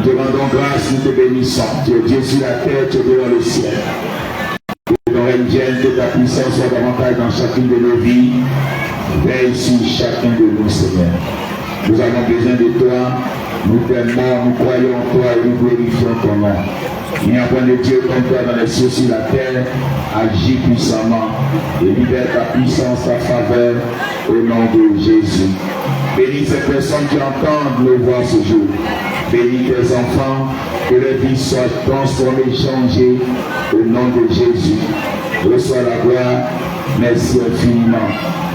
te rendons grâce, nous te bénissons. Tu es Dieu sur la terre, tu es Dieu dans le ciel. Que ton règne vienne, que ta puissance soit davantage dans chacune de nos vies. Veille sur chacun de nous, Seigneur. Nous avons besoin de toi. Nous t'aimons, nous croyons en toi et nous glorifions ton nom. Il n'y a point de Dieu comme toi dans les cieux sur la terre. Agis puissamment et libère ta puissance, ta faveur au nom de Jésus. Bénis ces personnes qui entendent le voir ce jour. Bénis tes enfants, que leur vie soit transformée, changée au nom de Jésus. Reçois la gloire. Merci infiniment.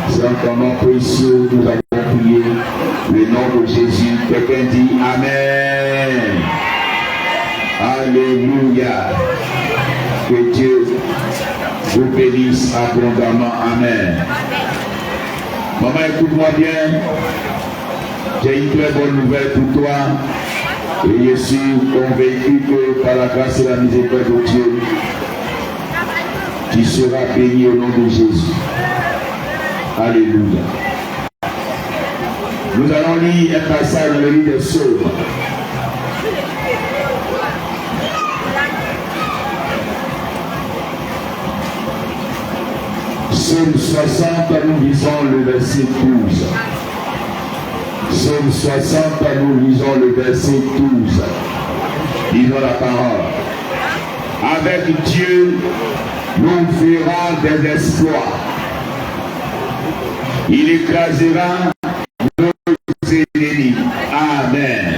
C'est en ton nom précieux que nous avons prié. Le nom de Jésus. Quelqu'un dit Amen. Alléluia. Que Dieu vous bénisse abondamment. Amen. Maman, écoute-moi bien. J'ai une très bonne nouvelle pour toi. Et je suis convaincu que par la grâce et la miséricorde de Dieu, tu seras béni au nom de Jésus. Alléluia. Nous allons lire un passage dans le livre des Psaumes. Psaume 60, nous lisons le verset 12. Psaume 60, nous lisons le verset 12. Lisons la parole. Avec Dieu, nous ferons des exploits. Il écrasera nos ennemis. Amen.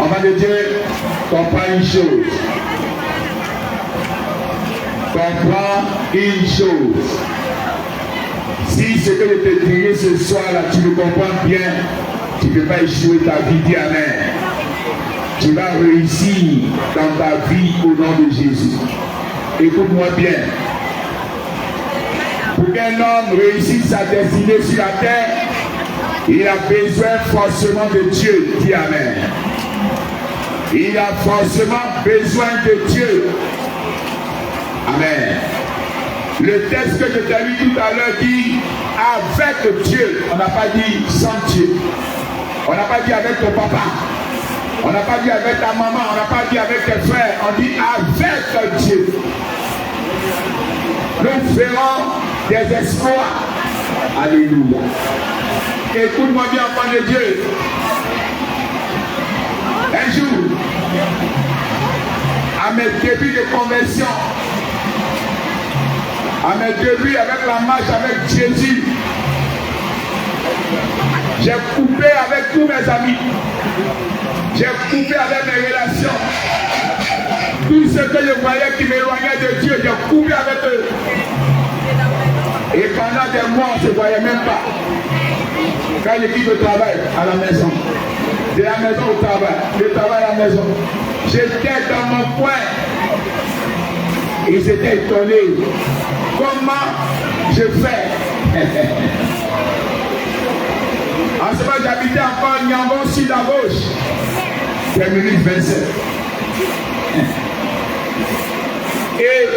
Enfant de Dieu, comprends une chose. Comprends une chose. Si ce que je te dirai ce soir-là, tu le comprends bien, tu ne peux pas échouer ta vie. Dis Amen. Tu vas réussir dans ta vie au nom de Jésus. Écoute-moi bien. Pour qu'un homme réussisse sa destinée sur la terre, il a besoin forcément de Dieu. Dis Amen. Il a forcément besoin de Dieu. Amen. Le texte que je t'ai lu tout à l'heure dit avec Dieu. On n'a pas dit sans Dieu. On n'a pas dit avec ton papa. On n'a pas dit avec ta maman. On n'a pas dit avec tes frères. On dit avec Dieu. Nous ferons des exploits. Alléluia. Écoute-moi bien, enfant de Dieu. Un jour, à mes débuts de conversion, à mes débuts avec la marche avec Jésus, j'ai coupé avec tous mes amis. J'ai coupé avec mes relations. Tout ce que je voyais qui m'éloignait de Dieu, j'ai coupé avec eux. Et pendant des mois, on ne se voyait même pas. Quand je quitte le travail à la maison, de la maison au travail, le travail à la maison, j'étais dans mon coin. Ils étaient étonnés. Comment je fais? En ce moment, j'habitais encore Niambon sur la gauche. 5 minutes 27. Et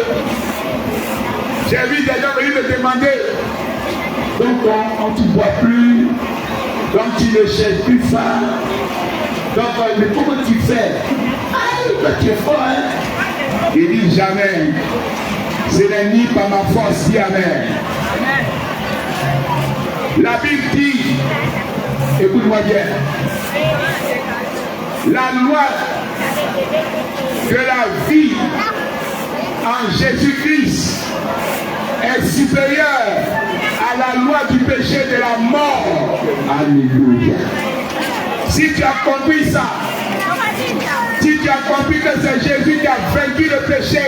j'ai vu des gens venir me demander, donc on ne te voit plus, donc tu ne cherches plus femme, donc mais comment tu fais? Ah, tu es fort, hein? Il dit jamais, ce n'est ni par ma force, dit Amen. La Bible dit, écoute-moi bien, la loi de la vie en Jésus-Christ est supérieure à la loi du péché de la mort. Alléluia. Si tu as compris ça, si tu as compris que c'est Jésus qui a vaincu le péché,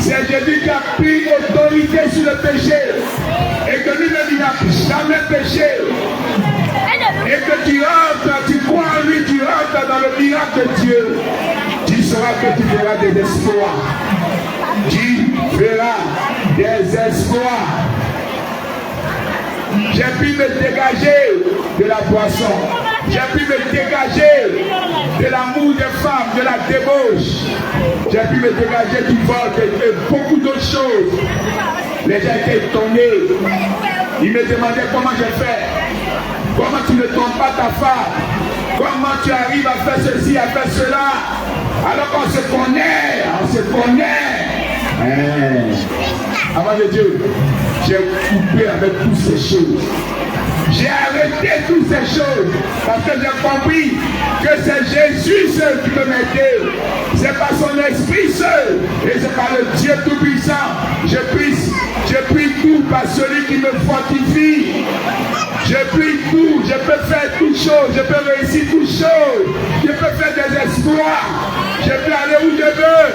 c'est Jésus qui a pris autorité sur le péché, et que lui-même n'a jamais péché, et que tu rentres, tu crois en lui, tu rentres dans le miracle de Dieu, tu sauras que tu feras des exploits. Tu feras des exploits. J'ai pu me dégager de la boisson. J'ai pu me dégager de l'amour des femmes, de la débauche. J'ai pu me dégager du vol et beaucoup d'autres choses. Les gens étaient étonnés. Ils me demandaient comment j'ai fait. Comment tu ne trompes pas ta femme? Comment tu arrives à faire ceci, à faire cela? Alors qu'on se connaît, Avant de Dieu, j'ai coupé avec toutes ces choses. J'ai arrêté toutes ces choses parce que j'ai compris que c'est Jésus seul qui peut m'aider. C'est par son esprit seul et c'est par le Dieu Tout-Puissant. Je prie tout par celui qui me fortifie. Je prie tout, je peux faire toutes choses, je peux réussir toutes choses, je peux faire des exploits, je peux aller où je veux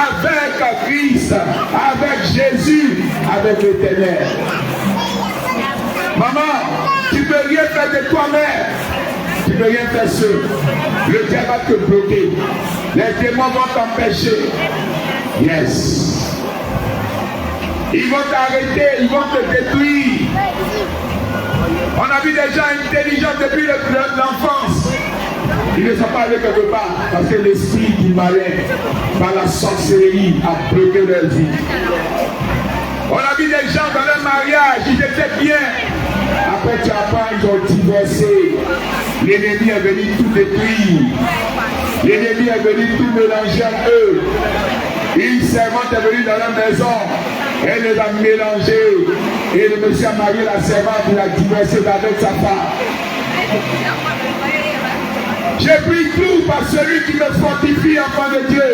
avec Christ, avec Jésus, avec l'Éternel. Maman, tu ne peux rien faire de toi-même. Tu ne peux rien faire seul. Le diable va te bloquer. Les démons vont t'empêcher. Yes. Ils vont t'arrêter, ils vont te détruire. On a vu des gens intelligents depuis l'enfance. Ils ne sont pas allés quelque part parce que l'esprit du malin, par la sorcellerie, a bloqué leur vie. On a vu des gens dans leur mariage, ils étaient bien. Après tu apprends, ils ont divorcé. L'ennemi est venu tout détruire. L'ennemi est venu tout mélanger en eux. Une servante est venue dans la maison. Elle les a mélangés. Et le monsieur a marié la servante, il a divorcé avec sa femme. J'ai pris tout par celui qui me fortifie, enfant de Dieu.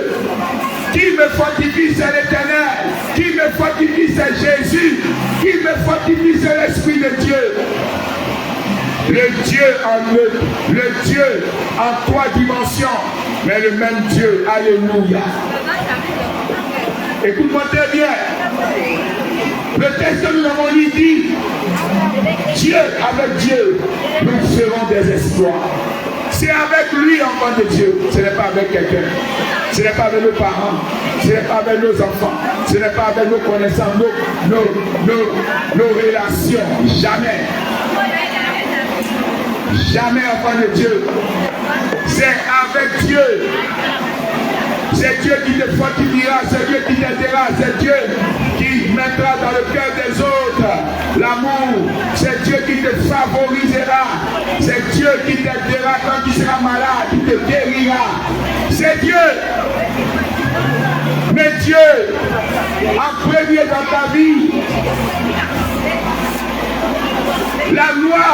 Qui me fortifie, c'est l'Éternel. Qui me fortifie, c'est Jésus. Qui me fortifie, c'est l'Esprit de Dieu. Le Dieu en eux, le Dieu en 3 dimensions, mais le même Dieu. Alléluia. Écoute-moi très bien. Le texte que nous avons lu dit, Dieu, avec Dieu, nous ferons des exploits. C'est avec lui, enfant de Dieu. Ce n'est pas avec quelqu'un. Ce n'est pas avec nos parents. Ce n'est pas avec nos enfants. Ce n'est pas avec nos connaissances, nos relations. Jamais. Jamais, enfant de Dieu. C'est avec Dieu. C'est Dieu qui te fortifiera, c'est Dieu qui t'aidera, c'est Dieu qui mettra dans le cœur des autres l'amour, c'est Dieu qui te favorisera, c'est Dieu qui t'aidera quand tu seras malade, qui te guérira, c'est Dieu. Mais Dieu, en premier dans ta vie, la loi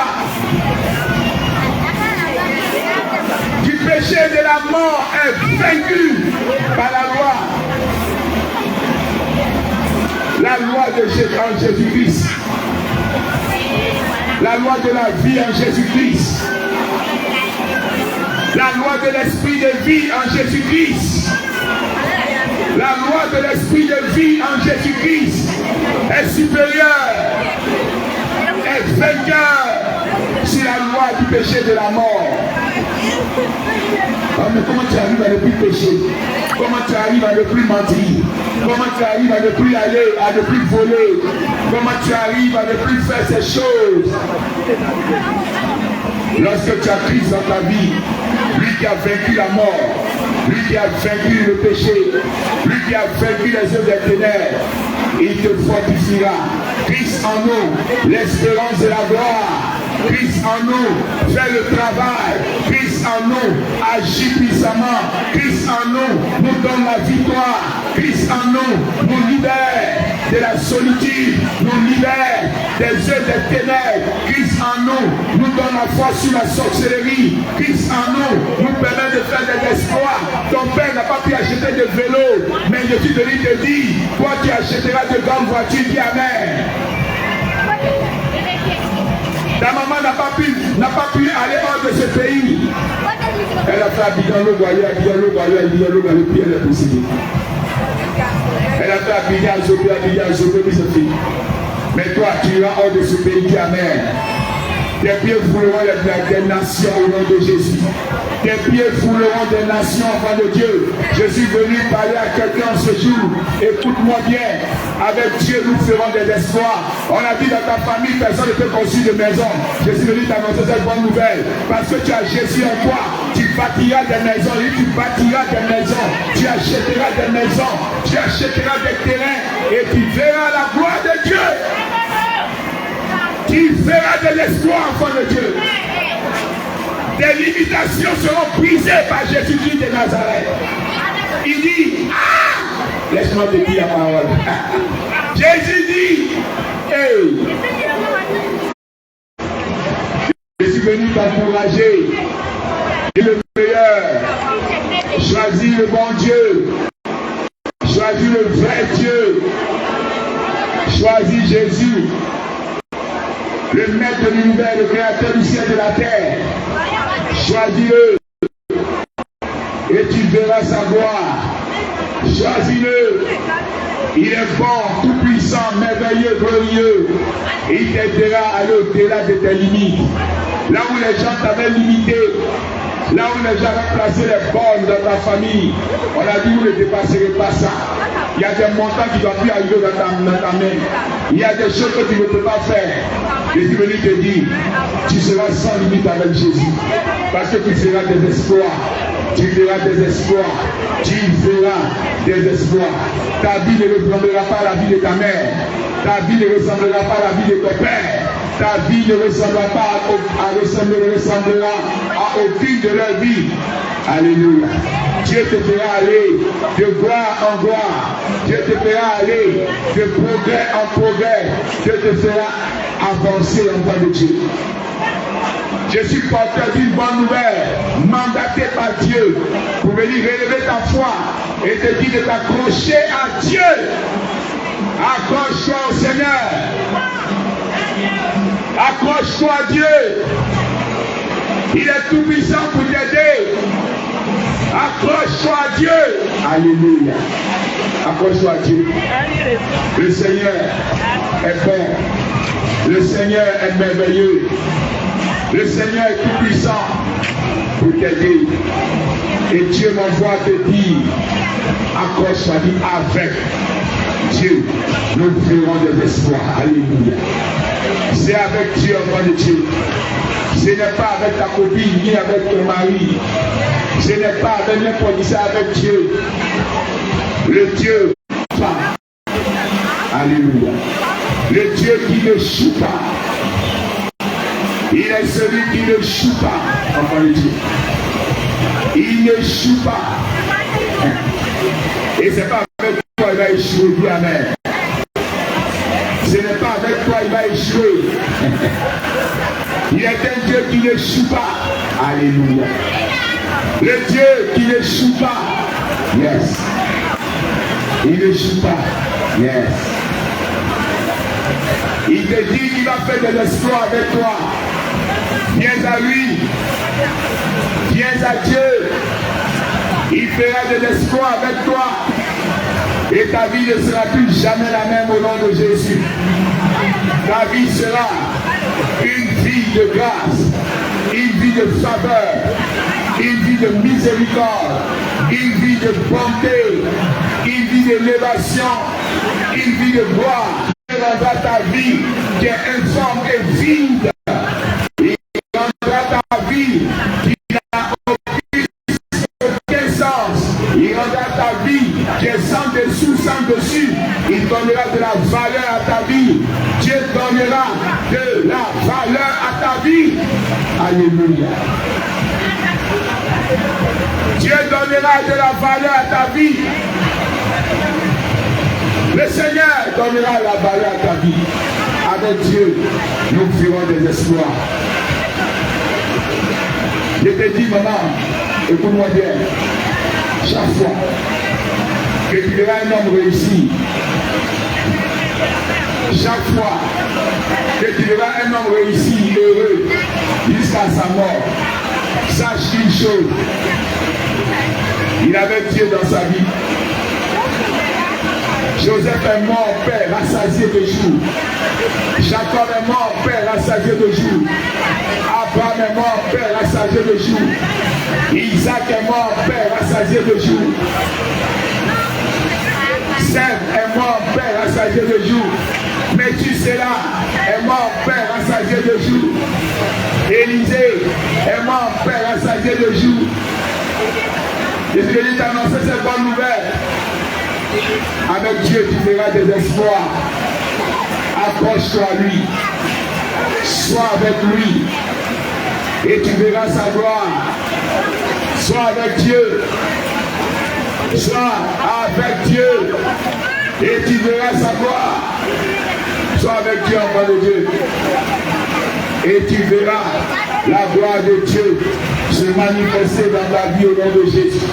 du péché et de la mort est vaincue par la loi. La loi de Jésus-Christ. La loi de la vie en Jésus-Christ. La loi de l'esprit de vie en Jésus-Christ. La loi de l'esprit de vie en Jésus-Christ est supérieure, est vainqueur sur la loi du péché de la mort. Oh, mais comment tu arrives à ne plus pécher? Comment tu arrives à ne plus mentir? Comment tu arrives à ne plus aller, à ne plus voler? Comment tu arrives à ne plus faire ces choses? Lorsque tu as Christ dans ta vie, lui qui a vaincu la mort, lui qui a vaincu le péché, lui qui a vaincu les œuvres des ténèbres, il te fortifiera. Christ en nous, l'espérance de la gloire. Christ en nous fait le travail. Christ en nous agit puissamment. Christ en nous nous donne la victoire. Christ en nous nous libère de la solitude, nous libère des œuvres des ténèbres. Christ en nous nous donne la foi sur la sorcellerie. Christ en nous nous permet de faire des exploits. Ton père n'a pas pu acheter de vélo, mais je suis venu te dire, toi tu achèteras de grandes voitures. Dis amen. Ta maman n'a pas pu aller hors de ce pays. Elle a fait Abidjan, le Guayou, puis elle est possédée. Elle a fait Abidjan, puis c'est fini. Mais toi, tu iras hors de ce pays, dis amen. Tes pieds fouleront des nations au nom de Jésus. Tes pieds fouleront des nations, enfant de Dieu. Je suis venu parler à quelqu'un ce jour. Écoute-moi bien. Avec Dieu, nous ferons des espoirs. On a dit dans ta famille, personne ne peut construire de maison. Je suis venu t'annoncer cette bonne nouvelle. Parce que tu as Jésus en toi. Tu bâtiras des maisons. Et tu bâtiras des maisons. Tu achèteras des maisons. Tu achèteras des terrains. Et tu verras la gloire de Dieu. Tu feras de l'espoir, enfant de Dieu. Tes limitations seront brisées par Jésus-Christ de Nazareth. Il dit, ah, laisse-moi te dire la parole. Jésus dit, hey, je suis venu t'encourager. Et le meilleur. Choisis le bon Dieu. Choisis le vrai Dieu. Choisis Jésus. Le maître de l'univers, le créateur du ciel et de la terre. Choisis-le. Et tu verras sa gloire. Choisis-le. Il est bon, tout puissant, merveilleux, glorieux. Il t'aidera à aller au-delà de tes limites. Là où les gens t'avaient limité, là où les gens avaient placé les bornes dans ta famille, on a dit vous ne dépasserez pas ça. Il y a des montants qui ne doivent plus arriver dans ta main. Il y a des choses que tu ne peux pas faire. Je suis venu te dire, tu seras sans limite avec Jésus. Parce que tu feras des exploits. Tu verras des exploits. Tu verras des exploits. Ta vie ne ressemblera pas à la vie de ta mère. Ta vie ne ressemblera pas à la vie de ton père. Ta vie ne ressemblera à aucune de leur vie. Alléluia. Dieu te fera aller de gloire en gloire. Dieu te fera aller de progrès en progrès. Dieu te fera avancer en voie de Dieu. Je suis porteur d'une bonne nouvelle, mandaté par Dieu pour venir relever ta foi et te dire de t'accrocher à Dieu. Accroche-toi au Seigneur. Accroche-toi à Dieu. Il est tout puissant pour t'aider. Accroche-toi à Dieu. Alléluia. Accroche-toi à Dieu. Le Seigneur est bon. Le Seigneur est merveilleux. Le Seigneur est tout puissant pour t'aider. Et Dieu m'envoie te dire, accroche-toi, dis avec Dieu, nous ferons des espoirs. Alléluia. C'est avec Dieu, enfant de Dieu. Ce n'est pas avec ta copine, ni avec ton mari. Ce n'est pas avec n'importe qui, c'est avec Dieu. Le Dieu pas. Alléluia. Le Dieu qui ne choue pas. Il est celui qui ne choue pas, enfant de Dieu. Il ne choue pas. Et ce n'est pas avec toi il va échouer, dis amen. Ce n'est pas avec toi il va échouer. Il est un Dieu qui ne choue pas. Alléluia. Le Dieu qui ne choue pas. Yes. Il ne choue pas. Yes. Il te dit qu'il va faire de l'espoir avec toi. Viens à lui. Viens à Dieu. Il fera de l'espoir avec toi. Et ta vie ne sera plus jamais la même au nom de Jésus. Ta vie sera une vie de grâce, une vie de faveur, une vie de miséricorde, une vie de bonté, une vie d'élévation, une vie de gloire. Il rendra ta vie qui est informe et vide. Il rendra ta vie qui n'a aucun sens. Il rendra ta vie qui est sans dessous, sans dessus. Il donnera de la valeur à ta vie. Dieu donnera de la valeur à ta vie. Alléluia. Dieu donnera de la valeur à ta vie. Le Seigneur donnera la valeur à ta vie. Avec Dieu, nous ferons des espoirs. Je te dis, maman, écoute-moi bien. Chaque fois que tu verras un homme réussi, chaque fois que tu verras un homme réussi, heureux, jusqu'à sa mort, sache une chose, il avait Dieu dans sa vie. Joseph est mort, père, rassasié de jours. Jacob est mort, père, rassasié de jours. Abraham est mort, père, rassasié de jours. Isaac est mort, père, rassasié de jours. Sèvres est mort, père, rassasié de jours. Méthusela est mort, père, rassasié de jours. Élisée est mort, père, rassasié de jours. Je suis venu t'annoncer cette bonne nouvelle. Avec Dieu, tu feras des espoirs. Accroche-toi à lui. Sois avec lui. et tu verras sa gloire. Sois avec Dieu. Sois avec Dieu et tu verras sa gloire. Sois avec Dieu, enfant de Dieu, et tu verras la gloire de Dieu se manifester dans ta vie au nom de Jésus.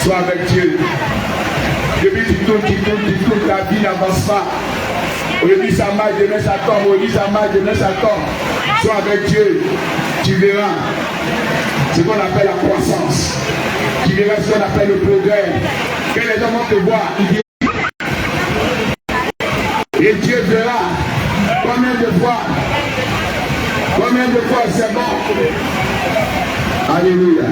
Sois avec Dieu. Depuis tu tournes, ta vie n'avance pas. Aujourd'hui ça marche, demain ça tombe. Aujourd'hui ça marche, demain ça tombe. Sois avec Dieu, tu verras ce qu'on appelle la croissance. Tu verras ce qu'on appelle le progrès. Que les gens vont te voir, et Dieu verra combien de fois c'est bon. Alléluia.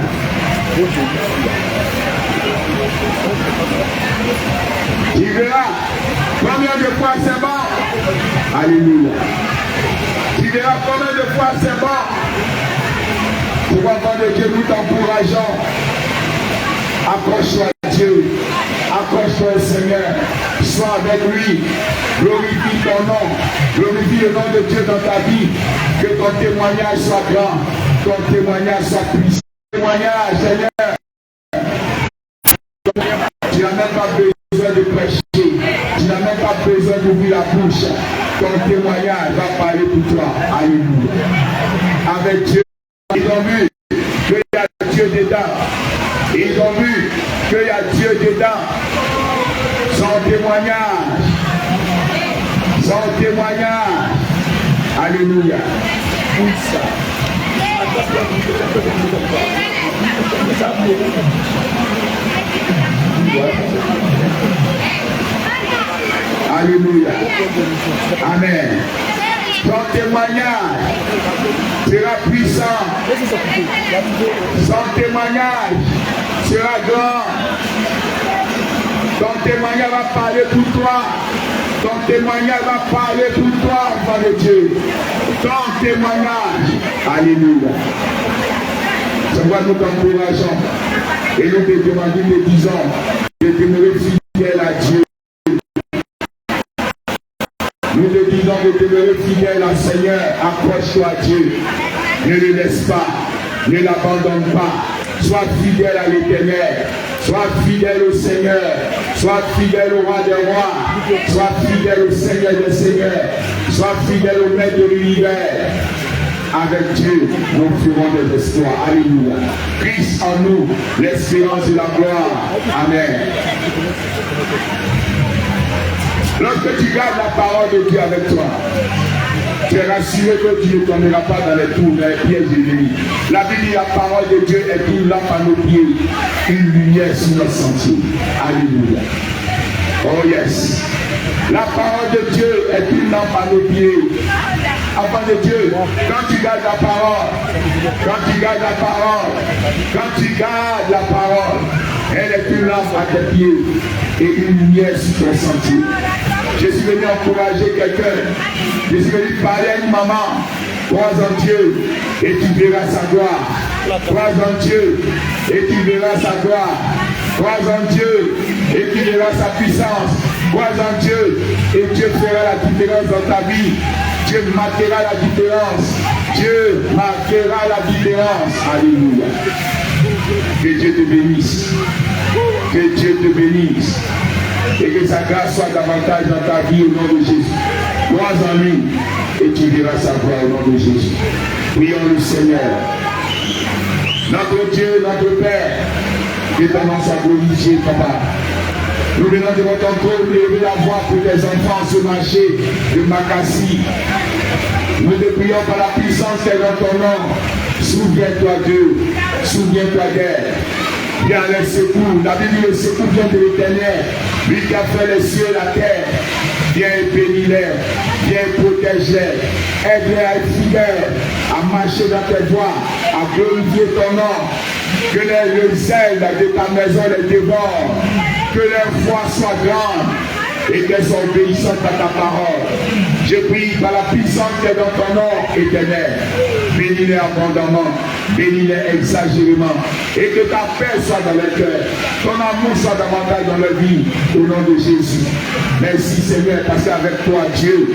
Tu verras combien de fois c'est bon. Alléluia. Tu verras combien de fois c'est bon. Pour enfant de Dieu, nous t'encourageons. Accroche-toi à Dieu. Accroche-toi au Seigneur. Sois avec lui. Glorifie ton nom. Glorifie le nom de Dieu dans ta vie. Que ton témoignage soit grand. Ton témoignage soit puissant. Témoignage, Seigneur. Tu n'as même pas besoin de prêcher. Tu n'as même pas besoin d'ouvrir la bouche. Ton témoignage va parler pour toi. Alléluia. Avec Dieu, ils ont vu qu'il y a Dieu dedans. Ils ont vu qu'il y a Dieu dedans. Son témoignage. Son témoignage. Alléluia. Alléluia. Amen. Son témoignage sera puissant. Son témoignage sera grand. Ton témoignage va parler pour toi. Ton témoignage va parler pour toi, enfant de Dieu. Ton témoignage. Alléluia. C'est pourquoi nous t'encourageons. Et nous te demandons, nous te disons, de demeurer fidèle à Dieu. Nous te disons de demeurer fidèle à Seigneur. Accroche-toi à Dieu. Ne le laisse pas. Ne l'abandonne pas. Sois fidèle à l'Éternel. Sois fidèle au Seigneur. Sois fidèle au roi des rois. Sois fidèle au Seigneur des seigneurs. Sois fidèle au maître de l'univers. Avec Dieu, nous ferons des espoirs. Alléluia. Christ en nous, l'espérance et la gloire. Amen. Lorsque tu gardes la parole de Dieu avec toi, tu es rassuré que tu ne tomberas pas dans les trous, dans les pièges ennemis. La Bible dit la parole de Dieu est une lampe à nos pieds, une lumière sur nos sentiers. Alléluia. Oh yes. La parole de Dieu est une lampe à nos pieds. Enfant de Dieu, quand tu gardes la parole, elle est une lampe à tes pieds et une lumière sur ton sentier. Je suis venu encourager quelqu'un. Je suis venu parler à une maman. Crois en Dieu et tu verras sa gloire. Crois en Dieu et tu verras sa gloire. Crois en Dieu et tu verras sa puissance. Crois en Dieu et Dieu fera la différence dans ta vie. Dieu marquera la différence. Dieu marquera la différence. Alléluia. Que Dieu te bénisse. Que Dieu te bénisse. Et que sa grâce soit davantage dans ta vie au nom de Jésus. Crois en lui et tu verras sa gloire au nom de Jésus. Prions le Seigneur. Notre Dieu, notre Père, que ton nom soit glorifié, Papa. Nous venons devant ton trône lever la voix pour tes enfants ce marché de Makassi. Nous te prions par la puissance qui est dans ton nom. Souviens-toi d'eux. Souviens-toi d'elle. Viens les secours. La Bible dit le secours vient de l'Éternel. Lui qui a fait les cieux et la terre. Viens et bénis-les. Viens et protège-les. Aide-les à être fidèles, à marcher dans tes voies, à glorifier ton nom. Que le zèle de ta maison les dévore. Que leur foi soit grande et qu'elles soient obéissantes à ta parole. Je prie par la puissance qui est dans ton nom, Éternel. Bénis-les abondamment. bénis-les exagérément, et que ta paix soit dans leur cœur, ton amour soit davantage dans leur vie, au nom de Jésus. Merci Seigneur, parce qu'avec toi, Dieu,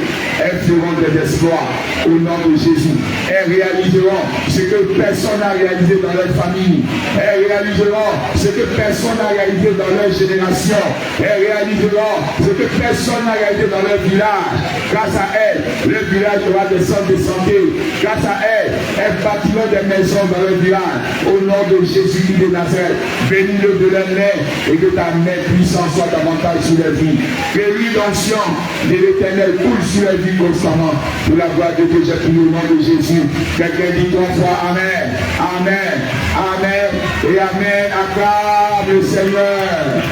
elles feront des exploits, au nom de Jésus. Elles réaliseront ce que personne n'a réalisé dans leur famille. Elles réaliseront ce que personne n'a réalisé dans leur génération. Elles réaliseront ce que personne n'a réalisé dans leur village. Grâce à elles, le village aura des centres de santé. Grâce à elles, elles bâtiront des maisons dans leur village. Au nom de Jésus de Nazareth, bénis-le de leur main et que ta main puissante soit davantage sur leur vie. Que l'onction de l'Éternel coule sur leur vie constamment. Pour la gloire de Dieu, j'ai prié au nom de Jésus. Quelqu'un dit 3 fois Amen, Amen, Amen et Amen. Acclame le Seigneur.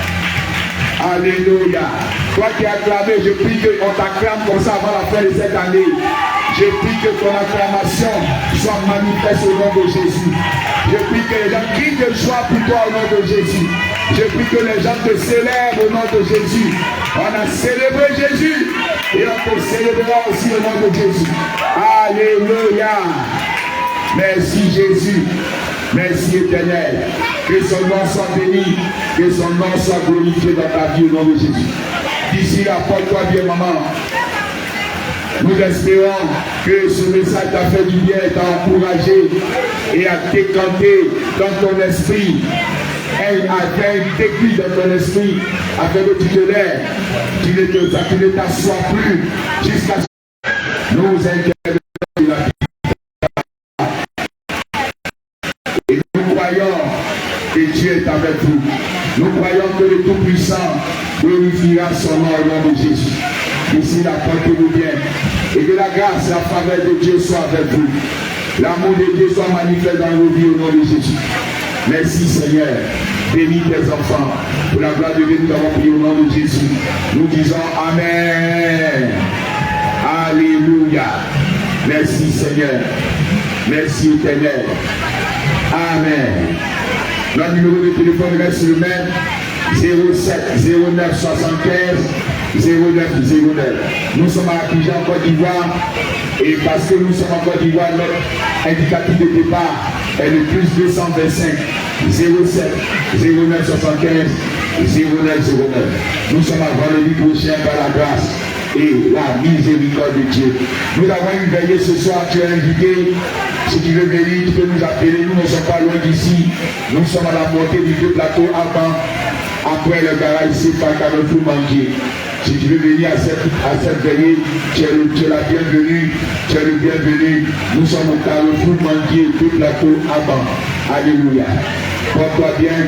Alléluia. Toi qui as acclamé, je prie qu'on t'acclame comme ça avant la fin de cette année. Je prie que ton acclamation soit manifeste au nom de Jésus. Je prie que les gens crient de joie pour toi au nom de Jésus. Je prie que les gens te célèbrent au nom de Jésus. On a célébré Jésus et on te célébrera aussi au nom de Jésus. Alléluia. Merci Jésus. Merci Éternel. Que son nom soit béni. Que son nom soit glorifié dans ta vie au nom de Jésus. D'ici là, porte-toi bien, maman. Nous espérons que ce message t'a fait du bien, t'a encouragé et a décanté dans ton esprit. Elle a fait un déclic dans ton esprit afin que tu te lèves, tu ne t'assois plus jusqu'à ce que nous intervenons de la vie. Et nous croyons que Dieu est avec vous. Nous croyons que le Tout-Puissant glorifiera son nom au nom de Jésus. Ici, la portez-vous bien. Et que la grâce et la faveur de Dieu soient avec vous. L'amour de Dieu soit manifeste dans nos vies au nom de Jésus. Merci Seigneur. Bénis tes enfants. Pour la gloire de Dieu, nous avons prié au nom de Jésus. Nous disons Amen. Alléluia. Merci Seigneur. Merci Éternel. Amen. Notre numéro de téléphone reste le même. 07 09 75 09 09. Nous sommes à Abidjan en Côte d'Ivoire et parce que nous sommes en Côte d'Ivoire, notre indicatif de départ est le plus 225 07 09 75 09 09. Nous sommes à vendredi prochain par la grâce et la miséricorde de Dieu. Nous avons une veillée ce soir, tu es invité. Si tu veux venir, tu peux nous appeler. Nous ne sommes pas loin d'ici. Nous sommes à la montée du deux plateau avant. Après le garage ici, par Carrefour Manguier. Si tu veux venir à cette veillée, tu es la bienvenue. Tu es le bienvenu. Nous sommes au Carrefour Manguier, deux plateaux avant. Alléluia. Porte-toi bien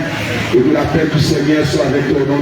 et que la paix du Seigneur soit avec toi.